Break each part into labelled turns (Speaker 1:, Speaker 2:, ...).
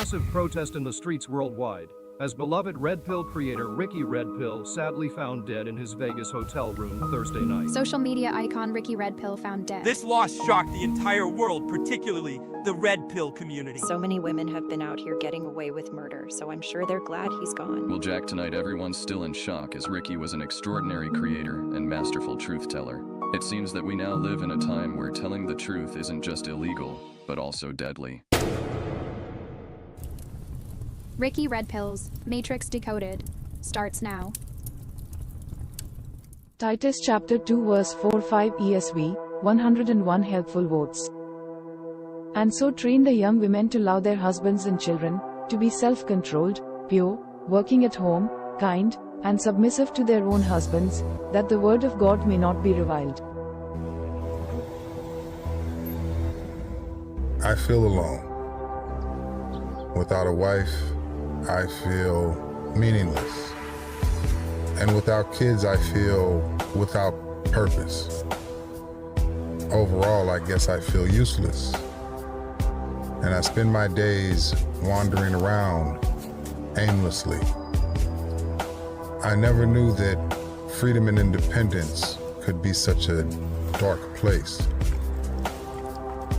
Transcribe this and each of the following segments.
Speaker 1: massive protest in the streets worldwide, as beloved RedPill creator Ricky RedPill sadly found dead in his Vegas hotel room Thursday night.
Speaker 2: Social media icon Ricky RedPill found dead.
Speaker 3: This loss shocked the entire world, particularly the RedPill community.
Speaker 4: So many women have been out here getting away with murder, so I'm sure they're glad he's gone.
Speaker 5: Well, Jack, tonight everyone's still in shock as Ricky was an extraordinary creator and masterful truth teller. It seems that we now live in a time where telling the truth isn't just illegal, but also deadly.
Speaker 2: Ricky RedPill's Matrix Decoded starts now.
Speaker 6: Titus chapter 2 verse 4-5 ESV, 101 helpful votes. And so train the young women to love their husbands and children, to be self-controlled, pure, working at home, kind, and submissive to their own husbands, that the word of God may not be reviled.
Speaker 7: I feel alone. Without a wife, I feel meaningless. And without kids, I feel without purpose. Overall, I guess I feel useless. And I spend my days wandering around aimlessly. I never knew that freedom and independence could be such a dark place.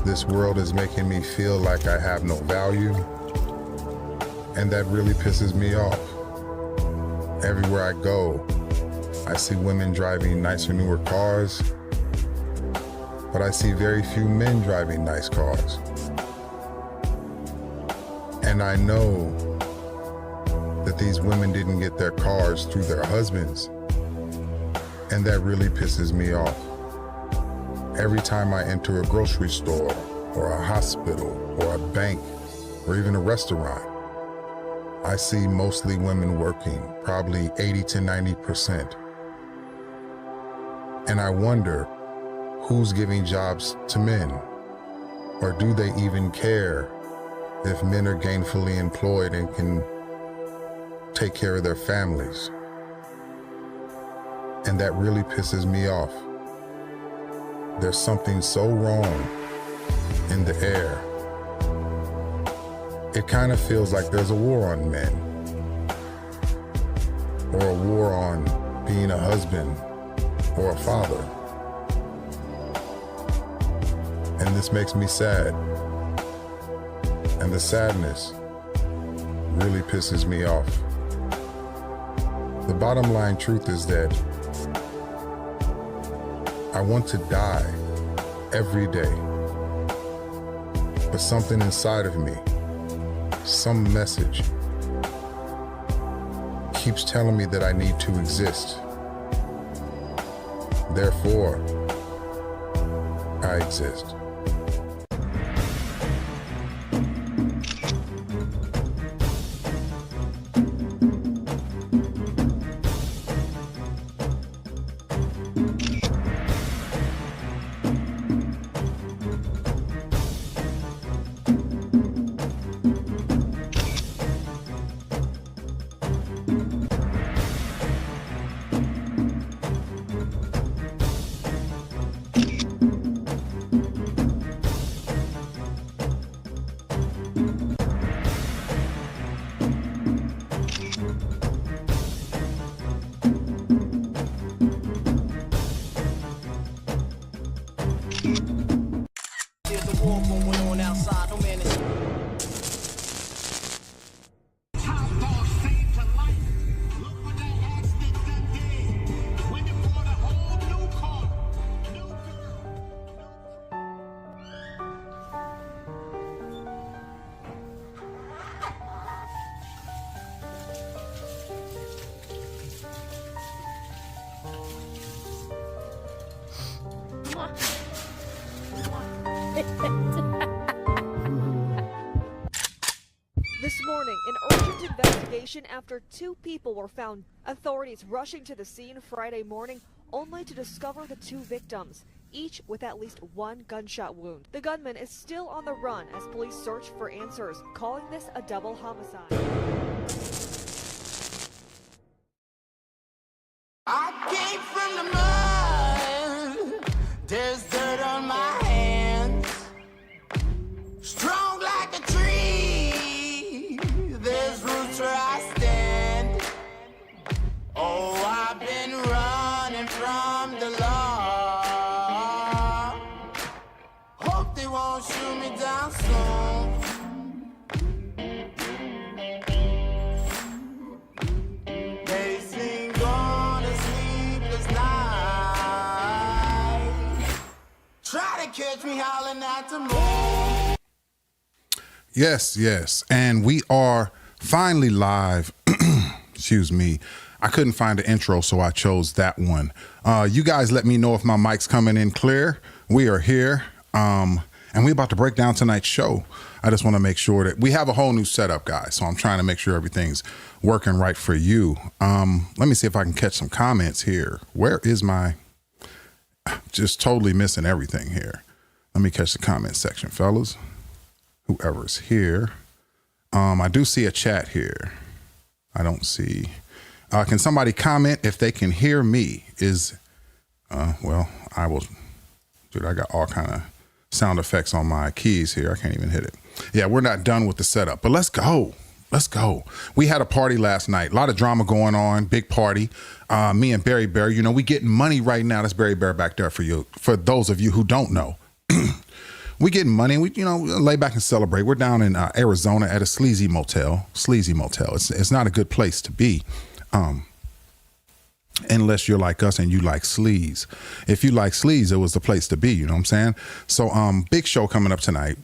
Speaker 7: This world is making me feel like I have no value, and that really pisses me off. Everywhere I go, I see women driving nicer, newer cars, but I see very few men driving nice cars. And I know that these women didn't get their cars through their husbands, and that really pisses me off. Every time I enter a grocery store, or a hospital, or a bank, or even a restaurant, I see mostly women working, probably 80 to 90%. And I wonder who's giving jobs to men, or do they even care if men are gainfully employed and can take care of their families? And that really pisses me off. There's something so wrong in the air. It kind of feels like there's a war on men, or a war on being a husband or a father. And this makes me sad. And the sadness really pisses me off. The bottom line truth is that I want to die every day. But something inside of me, some message, keeps telling me that I need to exist. Therefore, I exist.
Speaker 8: This morning, an urgent investigation after two people were found. Authorities rushing to the scene Friday morning only to discover the two victims, each with at least one gunshot wound. The gunman is still on the run as police search for answers, calling this a double homicide.
Speaker 9: I came from the mud, there's dirt on my hands, strong like a tree. man from the law. Hope they won't shoot me down soon. They sing on a sleepless night. Try to catch me howling at the moon.
Speaker 7: Yes, yes. And we are finally live. Excuse me. I couldn't find the intro, so I chose that one. You guys let me know if my mic's coming in clear. We are here. And we're about to break down tonight's show. I just want to make sure that we have a whole new setup, guys. So I'm trying to make sure everything's working right for you. Let me see if I can catch some comments here. Where is my... Just totally missing everything here. Let me catch the comment section, fellas. Whoever's here. I do see a chat here. I don't see... can somebody comment if they can hear me? Well, I will... Dude, I got all kind of sound effects on my keys here. I can't even hit it. Yeah, we're not done with the setup, but let's go. Let's go. We had a party last night. A lot of drama going on. Big party. Me and Barry Bear, you know, we getting money right now. That's Barry Bear back there for you. For those of you who don't know. We getting money. We, you know, lay back and celebrate. We're down in Arizona at a sleazy motel. It's not a good place to be. Unless you're like us and you like sleaze. If you like sleaze, it was the place to be, you know what I'm saying? So big show coming up tonight.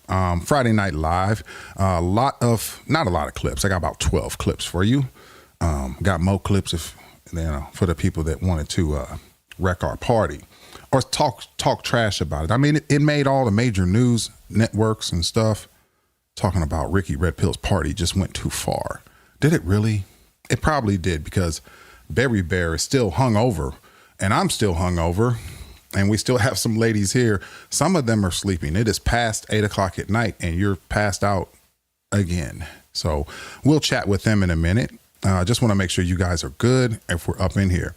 Speaker 7: Friday Night Live. Not a lot of clips. I got about 12 clips for you. Got more clips if for the people that wanted to wreck our party or talk trash about it. I mean, it made all the major news networks and stuff talking about Ricky RedPill's party just went too far. Did it really? It probably did, because Berry Bear is still hungover, and I'm still hungover, and we still have some ladies here. Some of them are sleeping. It is past 8 o'clock at night, and you're passed out again. So we'll chat with them in a minute. Just want to make sure you guys are good if we're up in here.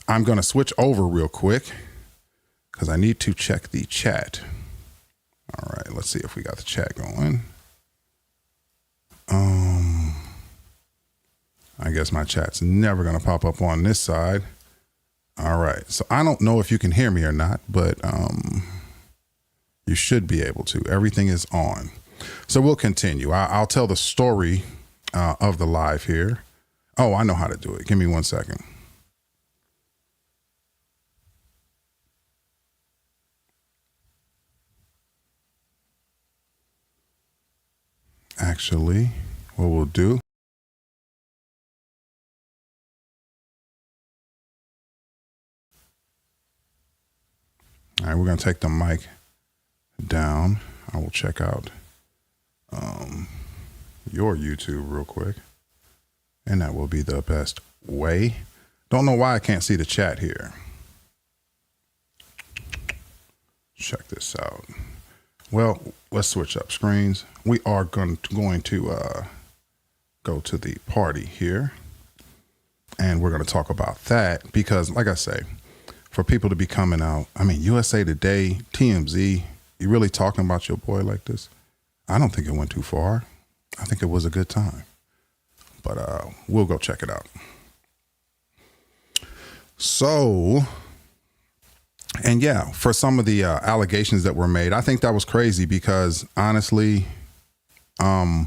Speaker 7: I'm going to switch over real quick because I need to check the chat. All right, let's see if we got the chat going. I guess my chat's never going to pop up on this side. All right. So I don't know if you can hear me or not, but you should be able to. Everything is on. So we'll continue. I'll tell the story of the live here. Oh, I know how to do it. Give me 1 second. Actually, what we'll do. All right, we're going to take the mic down. I will check out your YouTube real quick. And that will be the best way. Don't know why I can't see the chat here. Check this out. Well, let's switch up screens. We are going to go to the party here. And we're going to talk about that because, like I say, for people to be coming out, I mean, USA Today, TMZ, you really talking about your boy like this? I don't think it went too far. I think it was a good time. But we'll go check it out. So, and yeah, for some of the allegations that were made, I think that was crazy because honestly, yeah,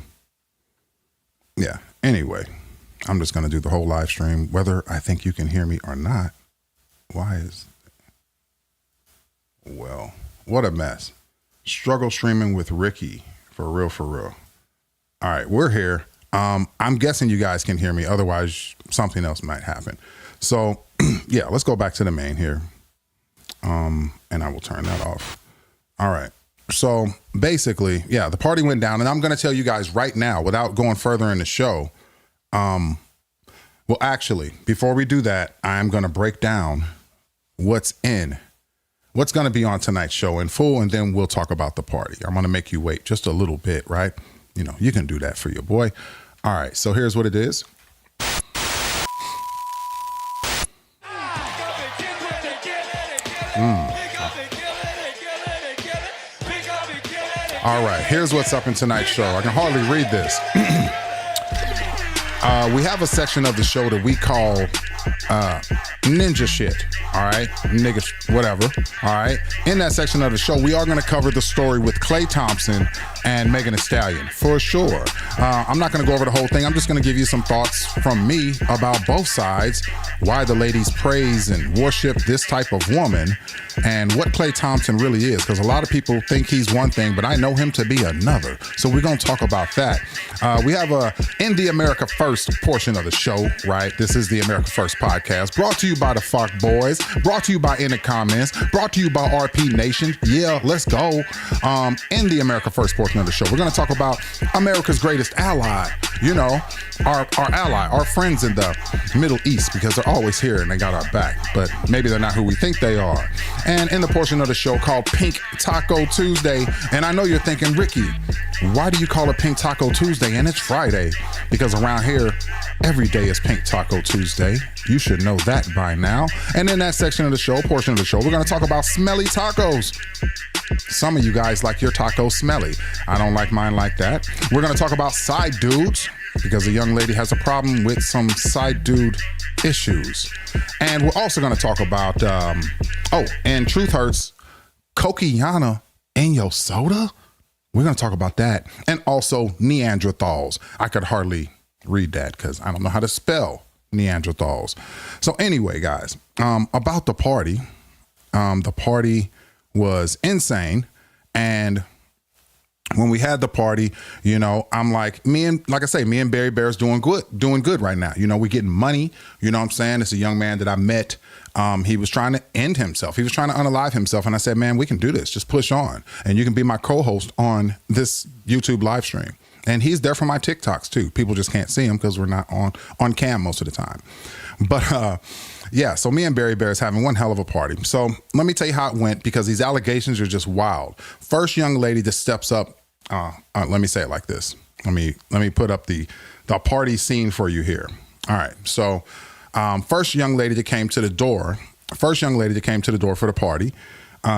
Speaker 7: anyway, I'm just going to do the whole live stream, whether I think you can hear me or not. Why is, well, what a mess. Struggle streaming with Ricky, for real, for real. All right, we're here. I'm guessing you guys can hear me. Otherwise, something else might happen. So, yeah, let's go back to the main here. And I will turn that off. All right. So basically, yeah, the party went down, and I'm going to tell you guys right now, without going further in the show. Well, actually, before we do that, I'm going to break down what's going to be on tonight's show in full, and then we'll talk about the party. I'm going to make you wait just a little bit, right? You know, you can do that for your boy. All right, so here's what it is. All right, here's what's up in tonight's show. I can hardly read this. We have a section of the show that we call ninja shit, all right? Nigga, whatever, all right? In that section of the show, we are going to cover the story with Klay Thompson and Megan Thee Stallion, for sure. I'm not going to go over the whole thing. I'm just going to give you some thoughts from me about both sides, why the ladies praise and worship this type of woman, and what Klay Thompson really is, because a lot of people think he's one thing, but I know him to be another. So we're going to talk about that. We have in the America First portion of the show, right? This is the America First podcast, brought to you by the Fuck Boys, brought to you by In the Comments, brought to you by RP Nation. Yeah, let's go. In the America First portion of the show, we're going to talk about America's greatest ally, you know, our ally, our friends in the Middle East, because they're always here and they got our back, but maybe they're not who we think they are. And in the portion of the show called Pink Taco Tuesday, and I know you're thinking, Ricky, why do you call it Pink Taco Tuesday and it's Friday? Because around here, every day is Pink Taco Tuesday. You should know that by now. And in that section of the show, portion of the show, we're going to talk about smelly tacos. Some of you guys like your tacos smelly. I don't like mine like that. We're going to talk about side dudes, because a young lady has a problem with some side dude issues. And we're also going to talk about, and Truth Hurts, Coquiana in your soda? We're going to talk about that. And also Neanderthals. I could hardly read that because I don't know how to spell Neanderthals. So anyway, guys, about the party was insane. And when we had the party, you know, I'm like, me and Barry Bear's doing good right now. You know, we're getting money. You know what I'm saying? It's a young man that I met. He was trying to end himself. He was trying to unalive himself. And I said, man, we can do this. Just push on. And you can be my co-host on this YouTube live stream. And he's there for my TikToks too. People just can't see him because we're not on cam most of the time. But yeah, so me and Barry Bear is having one hell of a party. So let me tell you how it went, because these allegations are just wild. First young lady that steps up, let me say it like this. Let me put up the party scene for you here. All right. So first young lady that came to the door for the party.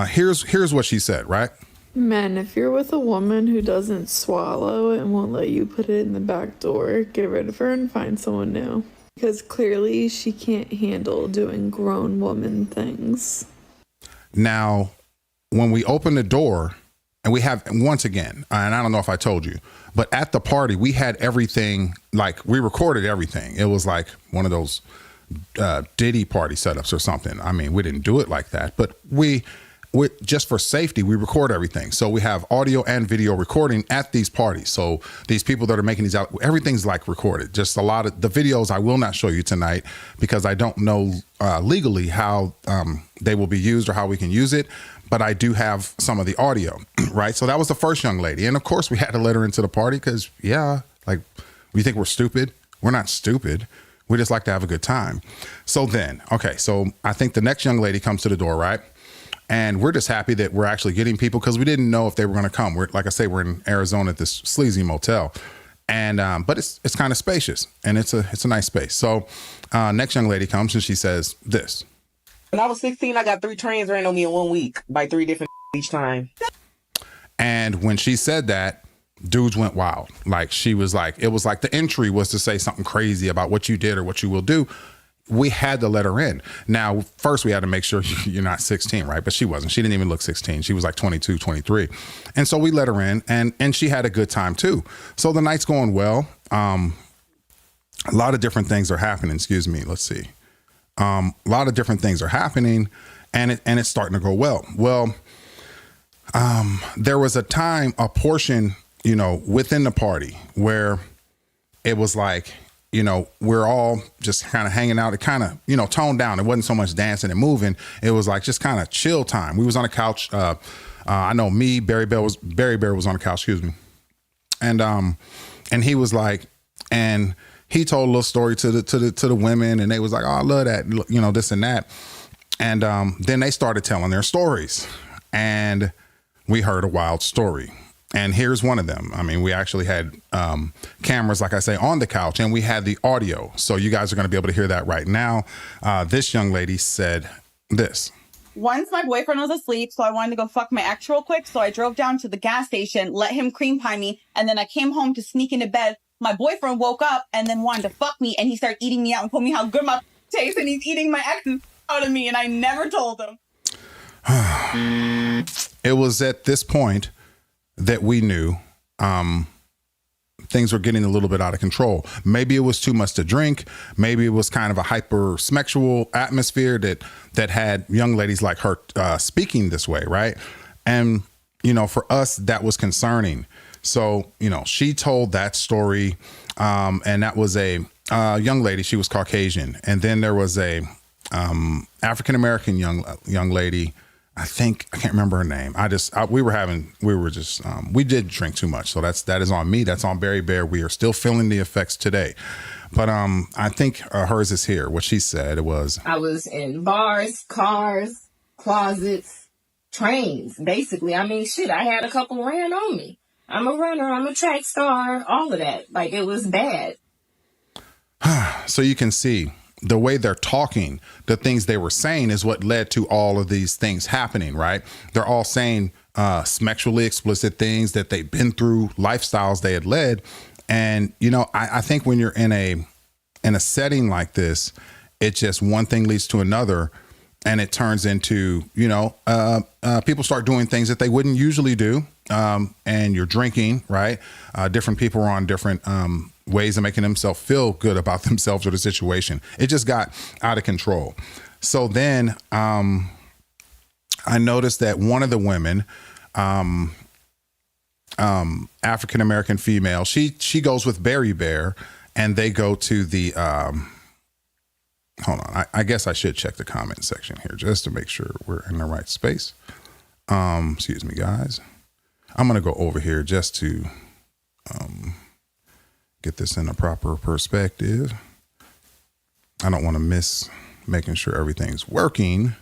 Speaker 7: Here's what she said, right?
Speaker 10: Man, if you're with a woman who doesn't swallow and won't let you put it in the back door, get rid of her and find someone new. Because clearly she can't handle doing grown woman things. Now, when we open the door, and we have, once again, and I don't know if I told you, but at the party, we had everything, like we recorded everything. It was like one of those Diddy party setups or something. I mean, we didn't do it like that, but we just for safety, we record everything. So we have audio and video recording at these parties. So these people that are making these out, everything's like recorded. Just a lot of the videos I will not show you tonight because I don't know legally how they will be used or how we can use it. But I do have some of the audio, right? So that was the first young lady. And of course we had to let her into the party because, yeah, like, you think we're stupid? We're not stupid. We just like to have a good time. So then, okay, so I think the next young lady comes to the door, right? And we're just happy that we're actually getting people because we didn't know if they were going to come. Like I say, we're in Arizona at this sleazy motel, and but it's kind of spacious and it's a nice space. So next young lady comes and she says this.
Speaker 11: When I was 16, I got 3 trains ran on me in 1 week by 3 different each time.
Speaker 7: And when she said that, dudes went wild. Like she was like, it was like the entry was to say something crazy about what you did or what you will do. We had to let her in. Now, first we had to make sure you're not 16, right? But she wasn't. She didn't even look 16. She was like 22, 23. And so we let her in and she had a good time too. So the night's going well. A lot of different things are happening. Excuse me. Let's see. A lot of different things are happening and it's starting to go well. Well, there was a portion, you know, within the party where it was like, you know, we're all just kind of hanging out. It kind of, you know, toned down. It wasn't so much dancing and moving. It was like just kind of chill time. We was on a couch. I know me, Barry Bear was on the couch, excuse me. And he was like, and he told a little story to the women and they was like, oh, I love that, you know, this and that. And then they started telling their stories and we heard a wild story. And here's one of them. I mean, we actually had cameras, like I say, on the couch, and we had the audio. So you guys are going to be able to hear that right now. This young lady said this.
Speaker 12: Once my boyfriend was asleep, so I wanted to go fuck my ex real quick. So I drove down to the gas station, let him cream pie me, and then I came home to sneak into bed. My boyfriend woke up and then wanted to fuck me, and he started eating me out and told me how good my taste, and he's eating my exes out of me, and I never told him.
Speaker 7: It was at this point that we knew things were getting a little bit out of control. Maybe it was too much to drink. Maybe it was kind of a hyper-sexual atmosphere that had young ladies like her speaking this way, right? And, you know, for us, that was concerning. So, you know, she told that story, and that was a young lady. She was Caucasian. And then there was a African-American young lady. I can't remember her name. We did drink too much. So that is on me. That's on Berry Bear. We are still feeling the effects today. But I think hers is here. What she said was,
Speaker 13: I was in bars, cars, closets, trains, basically. I mean, shit, I had a couple ran on me. I'm a runner. I'm a track star, all of that. Like, it was bad.
Speaker 7: So you can see the way they're talking, the things they were saying is what led to all of these things happening, right? They're all saying sexually explicit things that they've been through, lifestyles they had led. And, you know, I think when you're in a setting like this, it just one thing leads to another, and it turns into, you know, people start doing things that they wouldn't usually do. And you're drinking, right? Different people are on different ways of making themselves feel good about themselves or the situation. It just got out of control. So then I noticed that one of the women, African-American female, she goes with Berry Bear, and they go to the, hold on. I guess I should check the comment section here just to make sure we're in the right space. Excuse me, guys. I'm going to go over here just to get this in a proper perspective. I don't want to miss making sure everything's working.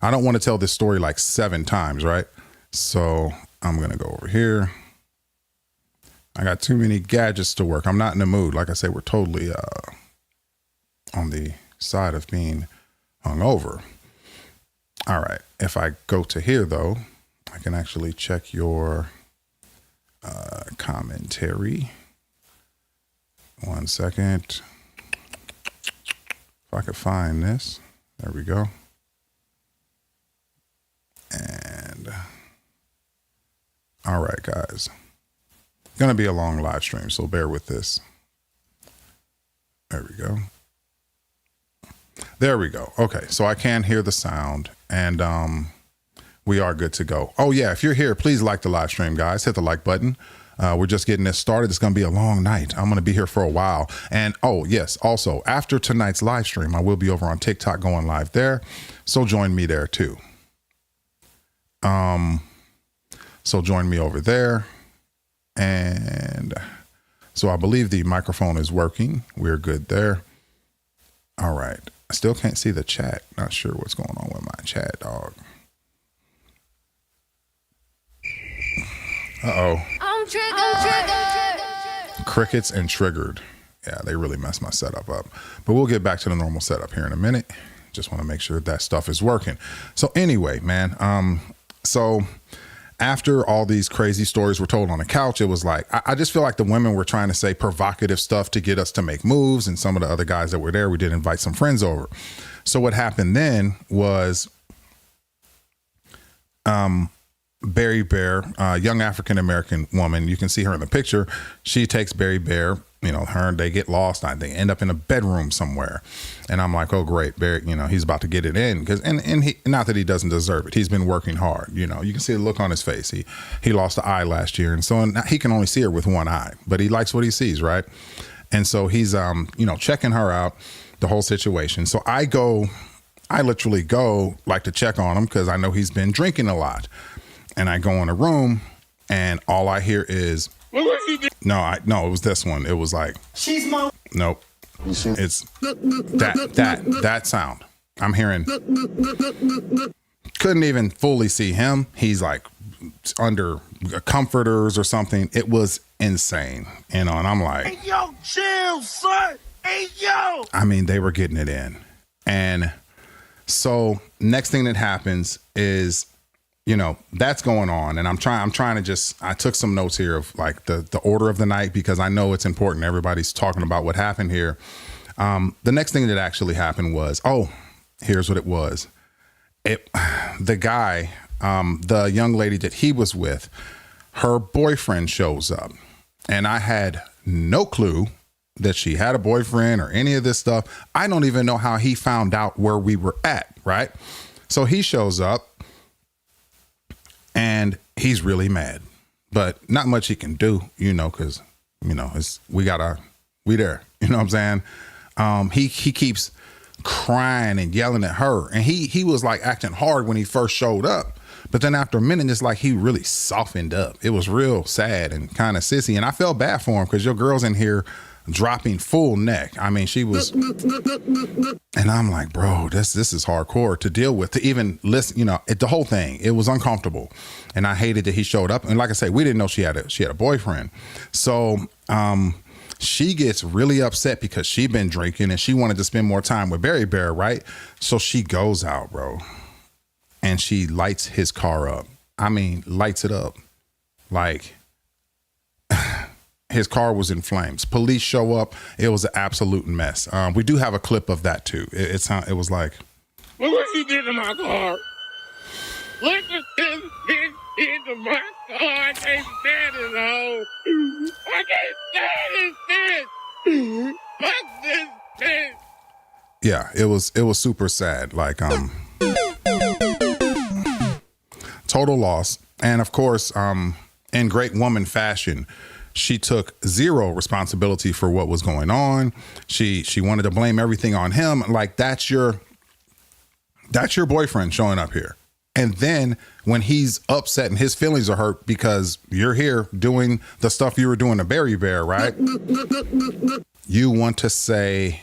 Speaker 7: I don't want to tell this story like 7 times, right? So I'm going to go over here. I got too many gadgets to work. I'm not in the mood. Like I say, we're totally on the side of being hungover. All right. If I go to here, though, I can actually check your commentary. 1 second. If I could find this. There we go. And all right, guys. Gonna be a long live stream, so bear with this. There we go. There we go. Okay, so I can hear the sound, and we are good to go. Oh yeah, if you're here, please like the live stream, guys. Hit the like button. We're just getting this started. It's going to be a long night. I'm going to be here for a while. And oh yes, also after tonight's live stream, I will be over on TikTok going live there. So join me there too. So join me over there. And so I believe the microphone is working. We're good there. All right. I still can't see the chat. Not sure what's going on with my chat, dog. Uh-oh. I'm triggered. Crickets and triggered. Yeah, they really messed my setup up. But we'll get back to the normal setup here in a minute. Just want to make sure that stuff is working. So anyway, man, so after all these crazy stories were told on the couch, it was like, I just feel like the women were trying to say provocative stuff to get us to make moves. And some of the other guys that were there, we did invite some friends over. So what happened then was, Berry Bear, young African-American woman, you can see her in the picture. She takes Berry Bear, you know, her and they get lost. They end up in a bedroom somewhere. And I'm like, oh, great. Barry, you know, he's about to get it in because, and he, not that he doesn't deserve it. He's been working hard. You know, you can see the look on his face. He lost an eye last year. And so he can only see her with one eye, but he likes what he sees. Right. And so he's, you know, checking her out, the whole situation. So I literally go like to check on him because I know he's been drinking a lot. And I go in a room and all I hear is, no, it was this one. It was like, she's my, nope. It's that sound. I'm hearing, couldn't even fully see him. He's like under comforters or something. It was insane, you know, and I'm like, hey, yo, chill, son. Hey, yo. I mean, they were getting it in. And so next thing that happens is, you know, that's going on. And I'm trying to just, I took some notes here of like the order of the night because I know it's important. Everybody's talking about what happened here. The next thing that actually happened was, here's what it was. The guy, the young lady that he was with, her boyfriend shows up, and I had no clue that she had a boyfriend or any of this stuff. I don't even know how he found out where we were at, right? So he shows up and he's really mad, but not much he can do, because, we there, you know what I'm saying? He keeps crying and yelling at her, and he was like acting hard when he first showed up, but then after a minute, it's like he really softened up. It was real sad and kind of sissy, and I felt bad for him because your girl's in here dropping full neck. I mean, she was, and I'm like, bro, this is hardcore to deal with, to even listen, the whole thing. It was uncomfortable, and I hated that he showed up. And like I say, we didn't know she had a boyfriend. So she gets really upset because she'd been drinking and she wanted to spend more time with Berry Bear, right? So she goes out, bro, and she lights his car up. I mean, lights it up. Like, his car was in flames. Police show up. It was an absolute mess. We do have a clip of that too. It was like,
Speaker 14: look what she did to my car. Look what this bitch did to my car. I can't stand it, though. I can't stand this bitch. Fuck this bitch.
Speaker 7: Yeah, it was super sad. Like, total loss. And of course, in great woman fashion, she took zero responsibility for what was going on. She wanted to blame everything on him. Like, that's your boyfriend showing up here. And then when he's upset and his feelings are hurt because you're here doing the stuff you were doing to Berry Bear, right? You want to say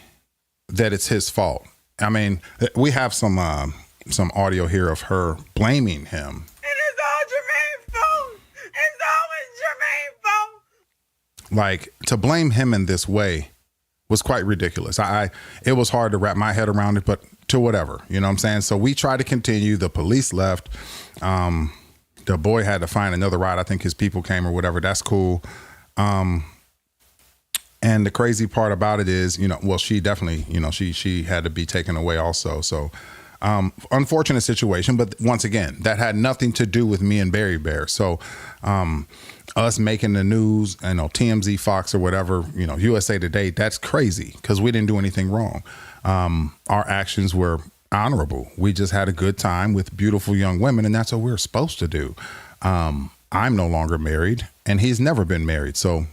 Speaker 7: that it's his fault. I mean, we have some audio here of her blaming him. Like, to blame him in this way was quite ridiculous. It was hard to wrap my head around it, but to whatever, you know what I'm saying? So we tried to continue. The police left. The boy had to find another ride. I think his people came or whatever. That's cool. And the crazy part about it is, she definitely, she had to be taken away also. So unfortunate situation, but once again, that had nothing to do with me and Berry Bear. So us making the news, TMZ, Fox or whatever, USA Today, that's crazy because we didn't do anything wrong. Our actions were honorable. We just had a good time with beautiful young women, and that's what we're supposed to do. I'm no longer married, and he's never been married. So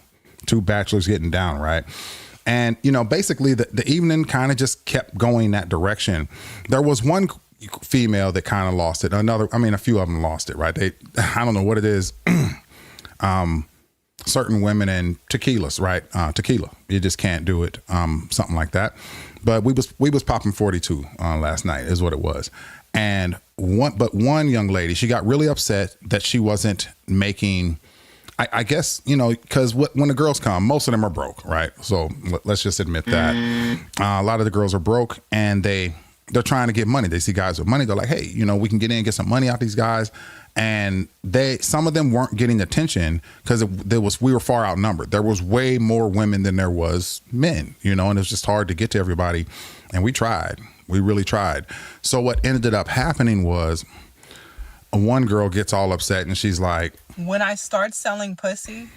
Speaker 7: 2 bachelors getting down, right? And, basically the evening kind of just kept going that direction. There was one female that kind of lost it. A few of them lost it, right? I don't know what it is. Certain women and tequilas, right? Tequila, you just can't do it. Something like that. But we was popping 42 last night is what it was. And one young lady, she got really upset that she wasn't making, I guess, because when the girls come, most of them are broke, right? So let's just admit that. A lot of the girls are broke and they're trying to get money. They see guys with money. They're like, hey, we can get in and get some money out these guys. And some of them weren't getting attention because we were far outnumbered. There was way more women than there was men, and it was just hard to get to everybody. And we tried. We really tried. So what ended up happening was one girl gets all upset and she's like,
Speaker 15: when I start selling pussy,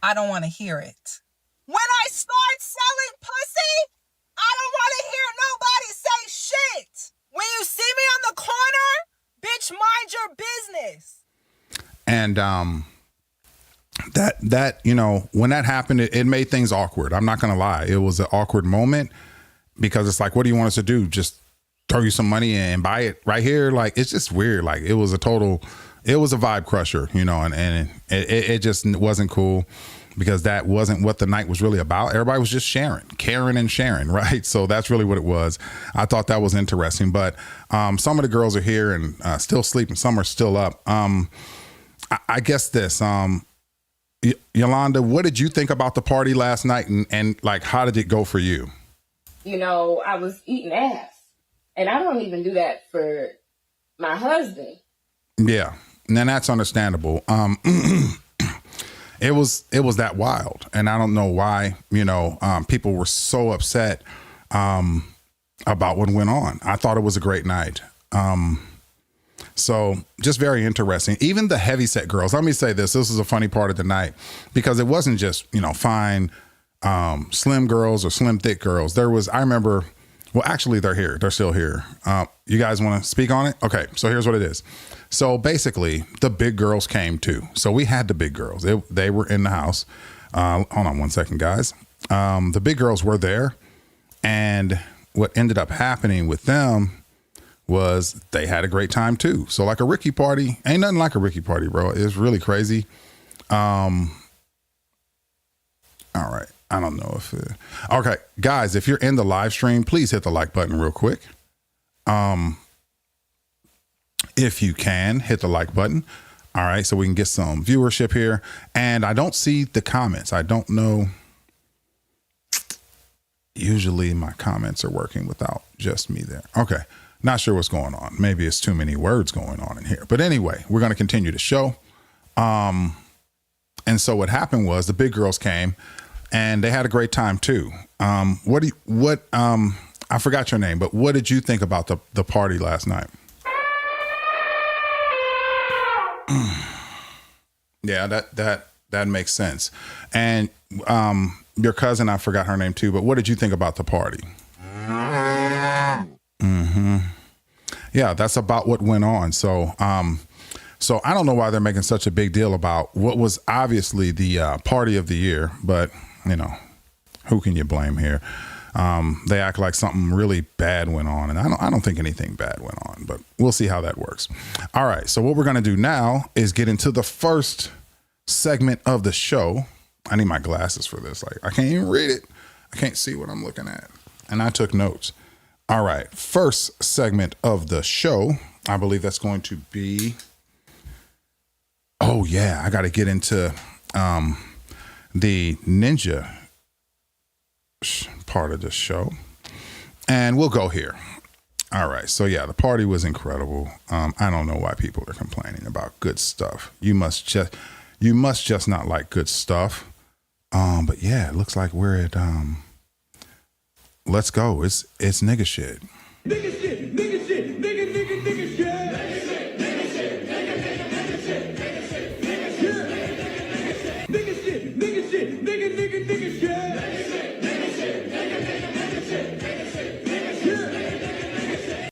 Speaker 15: I don't want to hear it. When I start selling pussy, I don't want to hear nobody say shit. When you see me on the corner, bitch, mind your business.
Speaker 7: And that when that happened, it made things awkward. I'm not going to lie. It was an awkward moment because it's like, what do you want us to do? Just throw you some money and buy it right here? Like, it's just weird. Like, it was a vibe crusher, and it just wasn't cool because that wasn't what the night was really about. Everybody was just caring and sharing, right? So that's really what it was. I thought that was interesting, but some of the girls are here and still sleeping. Some are still up. I guess this, Yolanda, what did you think about the party last night and like, how did it go for you?
Speaker 13: I was eating ass, and I don't even do that for my husband.
Speaker 7: Yeah, and that's understandable. It was that wild, and I don't know why, people were so upset about what went on. I thought it was a great night. So just very interesting. Even the heavyset girls, let me say this is a funny part of the night, because it wasn't just, fine, slim girls or slim thick girls. There was, I remember, well, actually they're here. They're still here. You guys want to speak on it? Okay. So here's what it is. So basically the big girls came too. So we had the big girls. They were in the house. Hold on one second, guys. The big girls were there, and what ended up happening with them was they had a great time too. So like a Ricky party, ain't nothing like a Ricky party, bro. It's really crazy. All right. I don't know if okay, guys, if you're in the live stream, please hit the like button real quick. If you can hit the like button. All right. So we can get some viewership here. And I don't see the comments. I don't know. Usually my comments are working without just me there. Okay. Not sure what's going on. Maybe it's too many words going on in here. But anyway, we're going to continue the show. And so what happened was the big girls came and they had a great time too. I forgot your name, but what did you think about the party last night? Yeah, that makes sense. And your cousin, I forgot her name too, but what did you think about the party? Mm-hmm. Yeah, that's about what went on. So so I don't know why they're making such a big deal about what was obviously the party of the year, but who can you blame here? They act like something really bad went on, and I don't think anything bad went on, but we'll see how that works. All right, so what we're going to do now is get into the first segment of the show. I need my glasses for this. Like, I can't even read it. I can't see what I'm looking at, and I took notes. All right, first segment of the show, I believe that's going to be, oh yeah, I got to get into the ninja part of the show, and we'll go here. All right, so yeah, the party was incredible. I don't know why people are complaining about good stuff. You must just not like good stuff. But yeah, it looks like we're at let's go. It's nigga shit.
Speaker 14: Nigga shit, nigga shit, nigga shit. Nigga shit, nigga shit, nigga shit. Nigga shit, nigga shit, nigga shit.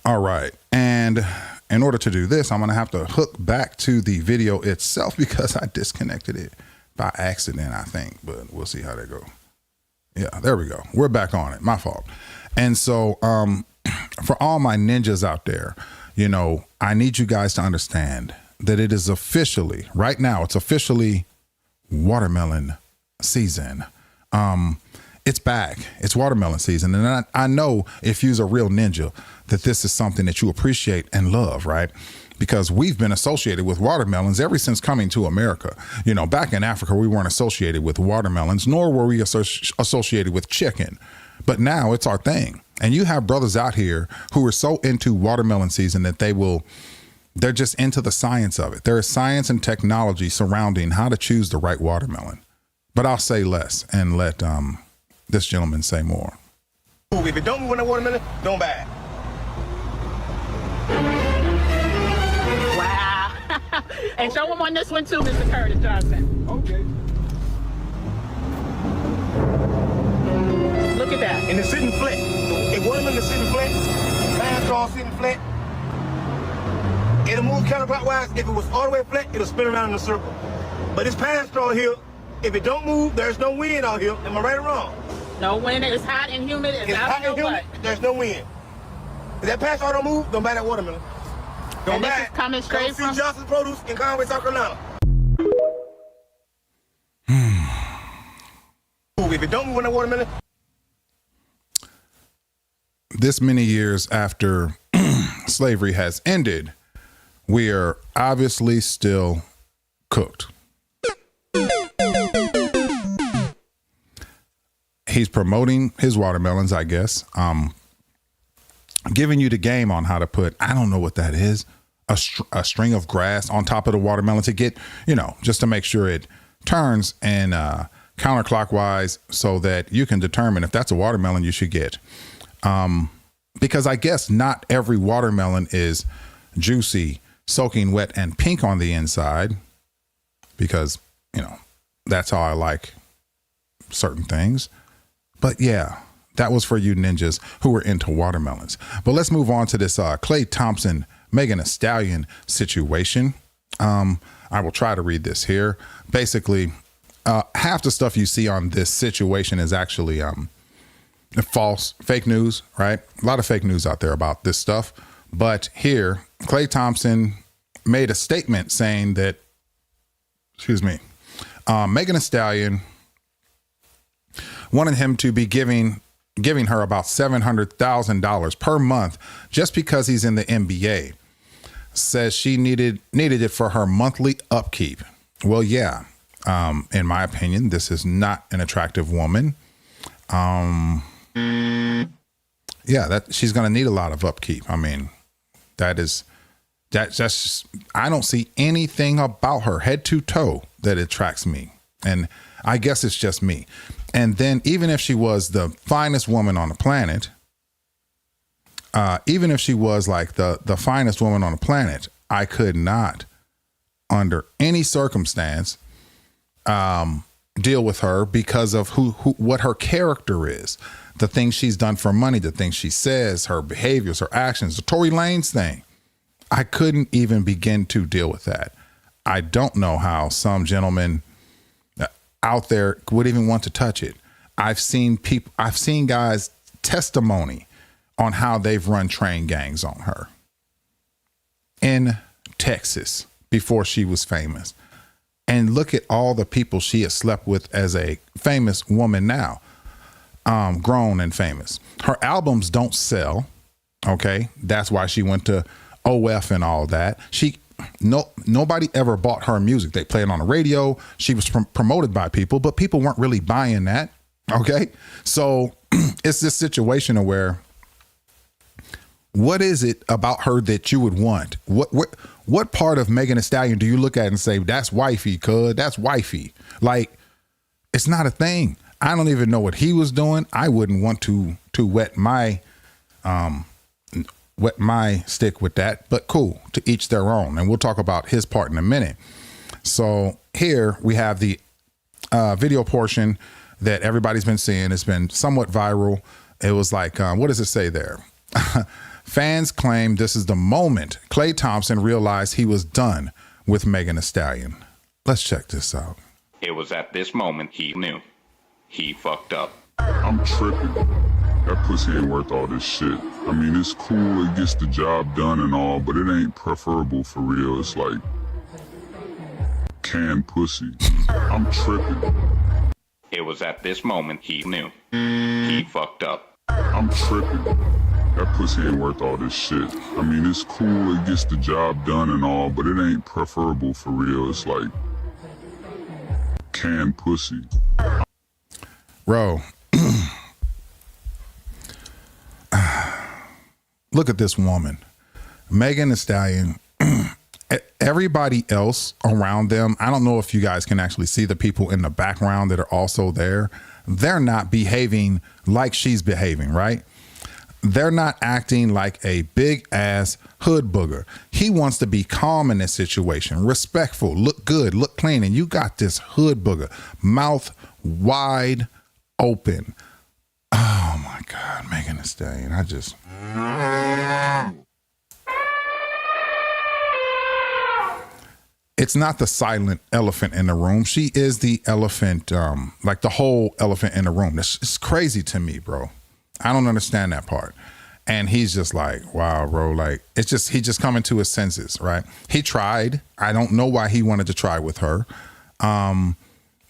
Speaker 7: All right. And in order to do this, I'm going to have to hook back to the video itself because I disconnected it by accident, I think, but we'll see how that goes. Yeah, there we go. We're back on it. My fault. And so for all my ninjas out there, I need you guys to understand that it is officially, right now, it's officially watermelon season. It's back. It's watermelon season. And I know if you're a real ninja that this is something that you appreciate and love, right? Because we've been associated with watermelons ever since coming to America. Back in Africa, we weren't associated with watermelons, nor were we associated with chicken. But now it's our thing. And you have brothers out here who are so into watermelon season that they're just into the science of it. There is science and technology surrounding how to choose the right watermelon. But I'll say less and let this gentleman say more.
Speaker 16: If it don't move in the watermelon, don't buy it.
Speaker 17: Wow. And show him on this one too, Mr. Curtis Johnson.
Speaker 16: Okay.
Speaker 17: Look at that.
Speaker 16: And it's sitting flat. If watermelon is sitting flat, pine straw sitting flat, it'll move counterclockwise. If it was all the way flat, it'll spin around in a circle. But it's pine straw here. If it don't move, there's no wind out here. Am I right or wrong?
Speaker 17: No wind. It's hot and humid.
Speaker 16: It's hot and humid. There's no wind. If that pine straw don't move, don't buy that watermelon. Don't buy it.
Speaker 17: Coming straight
Speaker 16: from Johnson's Produce in Conway, South Carolina. If it don't move in the watermelon.
Speaker 7: This many years after slavery has ended, we are obviously still cooked. He's promoting his watermelons, I guess. Giving you the game on how to put, I don't know what that is, a string of grass on top of the watermelon to get, just to make sure it turns and
Speaker 18: counterclockwise so that you can determine if that's a watermelon you should get. Because I guess not every watermelon is juicy, soaking wet, and pink on the inside, because, you know, that's how I like certain things. But yeah, that was for you ninjas who were into watermelons. But let's move on to this Klay Thompson, Megan Thee Stallion situation. I will try to read this here. Basically, half the stuff you see on this situation is actually false, fake news, right? A lot of fake news out there about this stuff. But here, Klay Thompson made a statement saying that, Megan Thee Stallion wanted him to be giving her about $700,000 per month just because he's in the NBA. Says she needed it for her monthly upkeep. Well, yeah. In my opinion, this is not an attractive woman. Yeah, that she's going to need a lot of upkeep. I mean, that's just, I don't see anything about her head to toe that attracts me. And I guess it's just me. And then even if she was the finest woman on the planet, even if she was like the finest woman on the planet, I could not, under any circumstance, deal with her because of what her character is, the things she's done for money, the things she says, her behaviors, her actions, the Tory Lanez thing. I couldn't even begin to deal with that. I don't know how some gentlemen out there would even want to touch it. I've seen guys testimony on how they've run train gangs on her in Texas before she was famous. And look at all the people she has slept with as a famous woman now, grown and famous. Her albums don't sell. Okay. That's why she went to OF and all that. Nobody ever bought her music. They played it on the radio. She was promoted by people, but people weren't really buying that. Okay. So it's this situation where, what is it about her that you would want? What part of Megan Thee Stallion do you look at and say, that's wifey, cuz that's wifey? Like, it's not a thing. I don't even know what he was doing. I wouldn't want to wet my stick with that, but cool, to each their own. And we'll talk about his part in a minute. So here we have the video portion that everybody's been seeing. It's been somewhat viral. It was like, what does it say there? Fans claim this is the moment Klay Thompson realized he was done with Megan Thee Stallion. Let's check this out.
Speaker 19: It was at this moment he knew. He fucked up.
Speaker 20: I'm tripping. That pussy ain't worth all this shit. I mean, it's cool, it gets the job done and all, but it ain't preferable for real. It's like canned pussy. I'm tripping.
Speaker 19: It was at this moment he knew. He fucked up.
Speaker 20: I'm tripping. That pussy ain't worth all this shit. I mean, it's cool, it gets the job done and all, but it ain't preferable for real. It's like canned pussy.
Speaker 18: Bro, look at this woman, Megan Thee Stallion. Everybody else around them, I don't know if you guys can actually see the people in the background that are also there. They're not behaving like she's behaving, right? They're not acting like a big ass hood booger. He wants to be calm in this situation, respectful, look good, look clean. And you got this hood booger, mouth wide open. Oh my God, Megan Thee Stallion. It's not the silent elephant in the room. She is the elephant, like the whole elephant in the room. It's crazy to me, bro. I don't understand that part. And he's just like, wow, bro, like, he just coming to his senses, right? He tried. I don't know why he wanted to try with her.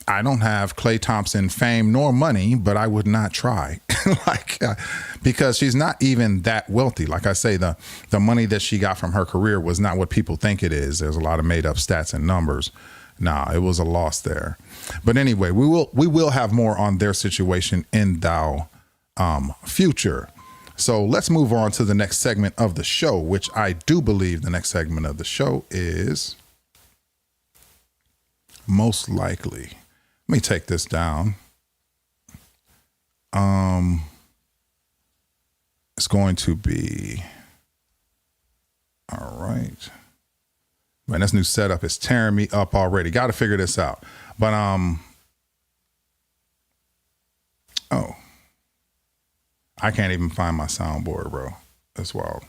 Speaker 18: I don't have Klay Thompson fame nor money, but I would not try because she's not even that wealthy. Like I say, the money that she got from her career was not what people think it is. There's a lot of made up stats and numbers. Nah, it was a loss there. But anyway, we will have more on their situation in the future. So let's move on to the next segment of the show, which I do believe the next segment of the show is most likely Let me take this down. It's going to be, all right. Man, this new setup is tearing me up already. Got to figure this out. But, oh, I can't even find my soundboard, bro. That's wild.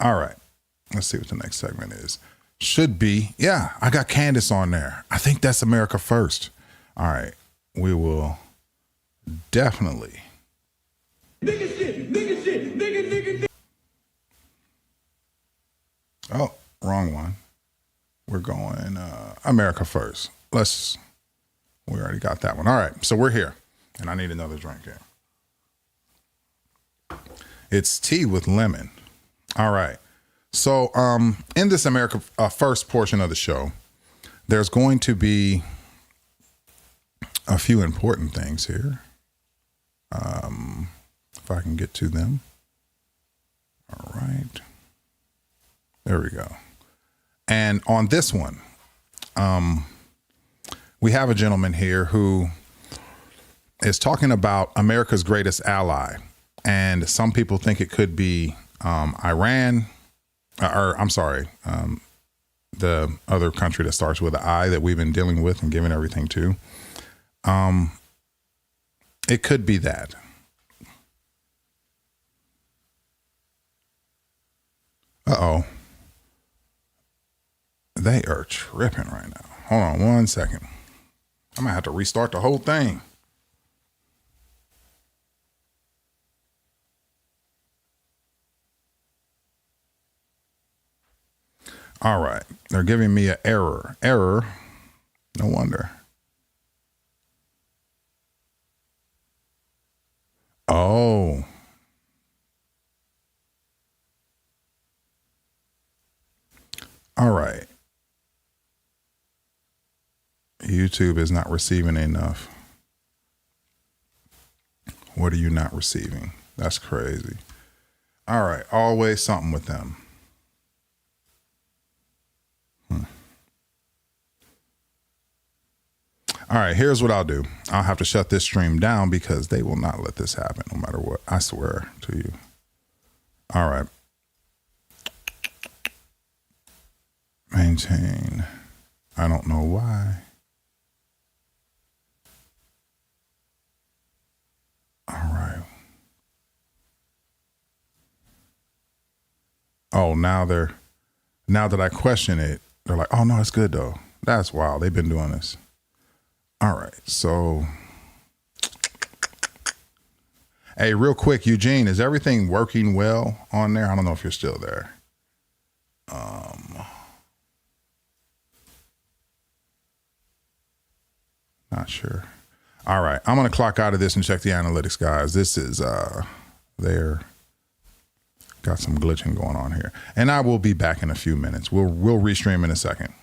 Speaker 18: All right. Let's see what the next segment is. Should be, yeah, I got Candace on there. I think that's America First. All right. We will definitely. Nigga shit, nigga shit, nigga. Oh, wrong one. We're going America First. We already got that one. All right. So we're here. And I need another drink here. It's tea with lemon. All right. So in this America First portion of the show, there's going to be a few important things here. If I can get to them. All right. There we go. And on this one, we have a gentleman here who is talking about America's greatest ally. And some people think it could be Iran, the other country that starts with an I that we've been dealing with and giving everything to. It could be that. Uh-oh. They are tripping right now. Hold on 1 second. I might have to restart the whole thing. All right. They're giving me an error. Error. No wonder. Oh. All right. YouTube is not receiving enough. What are you not receiving? That's crazy. All right. Always something with them. All right, here's what I'll do. I'll have to shut this stream down because they will not let this happen no matter what. I swear to you. All right. Maintain. I don't know why. All right. Oh, now that I question it, they're like, oh, no, it's good, though. That's wild. They've been doing this. All right, so, hey, real quick, Eugene, is everything working well on there? I don't know if you're still there. Not sure. All right, I'm gonna clock out of this and check the analytics, guys. This is there. Got some glitching going on here, and I will be back in a few minutes. We'll restream in a second.